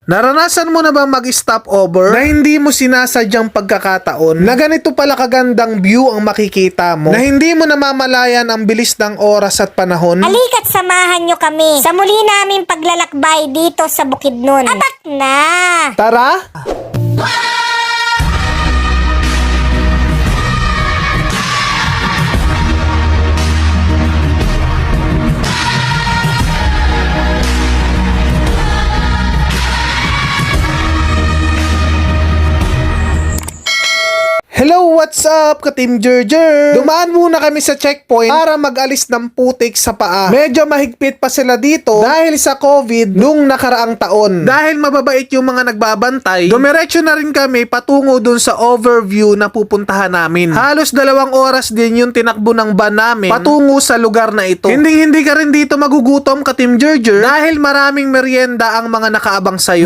Naranasan mo na bang mag-stop over na hindi mo sinasadyang pagkakataon na ganito pala kagandang view ang makikita mo na hindi mo namamalayan ang bilis ng oras at panahon? Halika't samahan nyo kami sa muli naming paglalakbay dito sa Bukidnon. Atak na! Tara! Hello, what's up, ka-Team Jerjer? Dumaan muna kami sa checkpoint para mag-alis ng putik sa paa. Medyo mahigpit pa sila dito dahil sa COVID nung nakaraang taon. Dahil mababait yung mga nagbabantay, dumiretso na rin kami patungo dun sa overview na pupuntahan namin. Halos 2 oras din yung tinakbo ng van namin patungo sa lugar na ito. Hindi ka rin dito magugutom, ka-Team Jerjer, dahil maraming merienda ang mga nakaabang sa'yo.